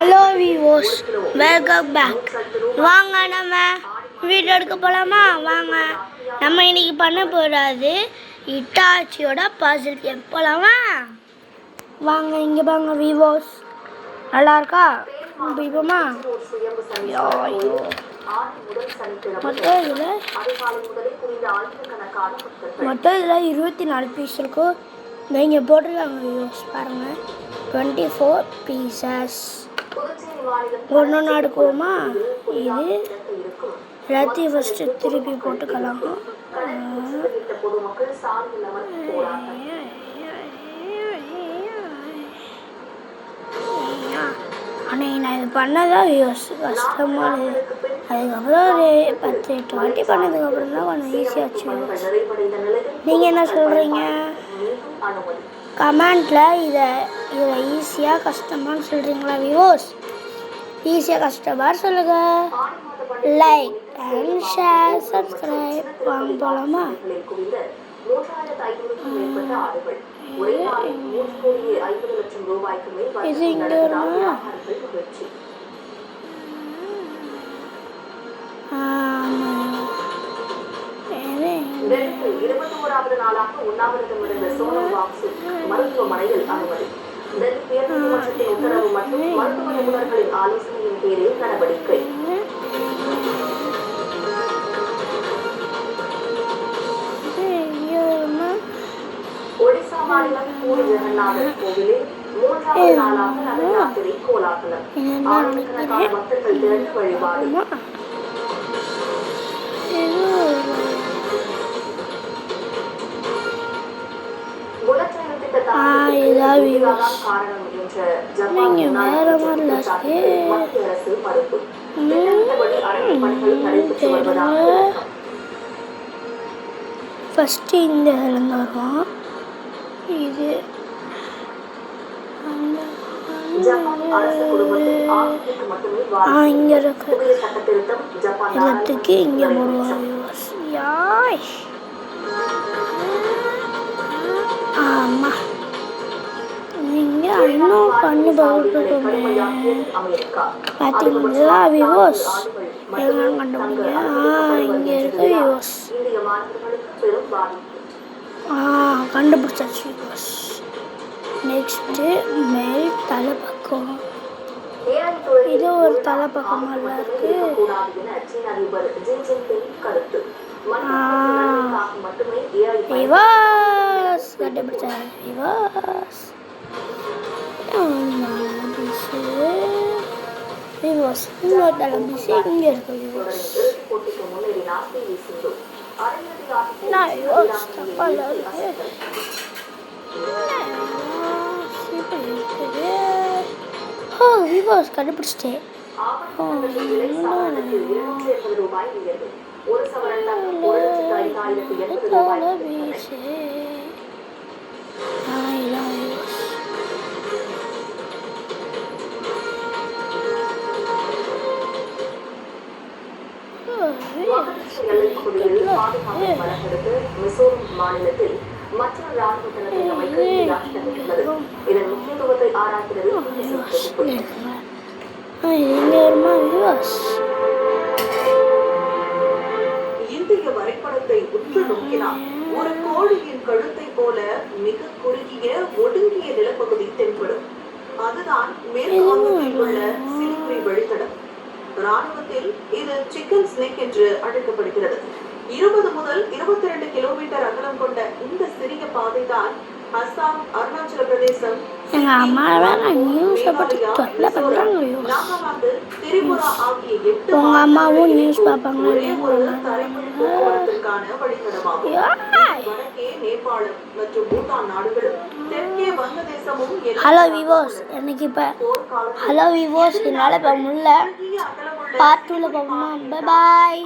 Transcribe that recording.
Hello விவோஸ், welcome back. வாங்க நம்ம video எடுக்க போகலாமா? வாங்க. நம்ம இன்னைக்கு பண்ண போகிறது இட்டாச்சியோட பசில் கேம். போகலாமா? வாங்க. இங்கே பாருங்க விவோஸ், நல்லா இருக்கா? போய்ப்போமா? மொத்தம் இதில் 24 பீஸ் இருக்கும். இங்கே போட்டிருக்காங்க விவோஸ், பாருங்கள். 24 பீசஸ். ஒன்று எடுக்குவோமா? இது எல்லாத்தையும் ஃபஸ்ட்டு திருப்பி போட்டுக்கலாம். ஆனால் நான் இது பண்ணதான் கஷ்டமானது. அதுக்கப்புறம் ஒரு 10-8 வாட்டி பண்ணதுக்கப்புறம் தான் கொஞ்சம் ஈஸியாச்சு. நீங்கள் என்ன சொல்கிறீங்க? கமெண்ட்டில் இதில் ஈஸியாக கஷ்டமானு சொல்கிறீங்களா விவோஸ்? ஈஸியாக கஷ்டமாக சொல்லுங்கள். Like and share, subscribe. வாங்க போகலாமா? இது இங்கே வருமா? மருத்துவமனையில் அனுமதி. நீதிமன்றத்தின் உத்தரவு மற்றும் மருத்துவ நிபுணர்களின் ஆலோசனையின் பேரில் நடவடிக்கை. ஒடிசா மாநிலம் பூரி ஜெகநாதர் கோவிலில் 3வது நாளாக நவராத்திரி கோலாகலம். ஆயிரக்கணக்கான பக்தர்கள் திரண்டு வழிபாடு. ஃபஸ்ட்டு இந்த இதிலேருந்து வருவோம். இது இங்கே இருக்கு. எல்லாத்துக்கு இங்கே போடுவோம். ஆமாம், நீங்கள் இன்னும் பண்ணி போட்டுக்கோங்க. பார்த்தீங்களா விவோஸ்? எல்லாம் கண்டுபிடிங்க. இங்கே இருக்கு விவோஸ். கண்டுபிடிச்சாச்சு விவோஸ். நெக்ஸ்ட்டு மேல் தலை பக்கம். இது ஒரு தலை பக்கமெல்லாம் இருக்கு. விவோஸ் கண்டுபிடிச்சாரு விவோஸ். விவோஸ் இன்னொரு தலை பீஸ் இங்கே இருக்கு விவோஸ். நான் விவோஸ் தப்பால இருக்கு. விவோஸ் கண்டுபிடிச்சிட்டேன். மாநிலத்தில் மற்றொரு ராணுவ தளத்தை அமைக்க இதாகியுள்ளது. இதன் முக்கியத்துவத்தை ஆராய்கிறது. இந்திய வரைபடத்தை உற்று நோக்கினார். ஒரு கோழியின் கழுத்தை போல மிக குறுகிய ஒடுங்கிய நிலப்பகுதி தென்படும். அதுதான் மேற்கு வங்கத்தில் உள்ள சிலிகுரி வழித்தடம். ராணுவத்தில் இது சிக்கன் ஸ்னேக் என்று அழைக்கப்படுகிறது. 20 முதல் 22 கிலோமீட்டர் அகலம் கொண்ட இந்த சிறிய பாதை தான் அசாம், அருணாச்சல பிரதேசம், நாகாலாந்து, திரிபுரா ஆகிய 8 மாநிலங்களுக்கான வழித்தடமாகும். வடக்கே நேபாளம் மற்றும் பூட்டான் நாடுகளும், தெற்கே வங்கதேசமும். ஹலோ விவோஸ், எனக்கு இப்போ ஹலோ விவோஸ் என்னால் இப்போ முடியல. பார்ட் 2ல போகணுமா? Bye bye.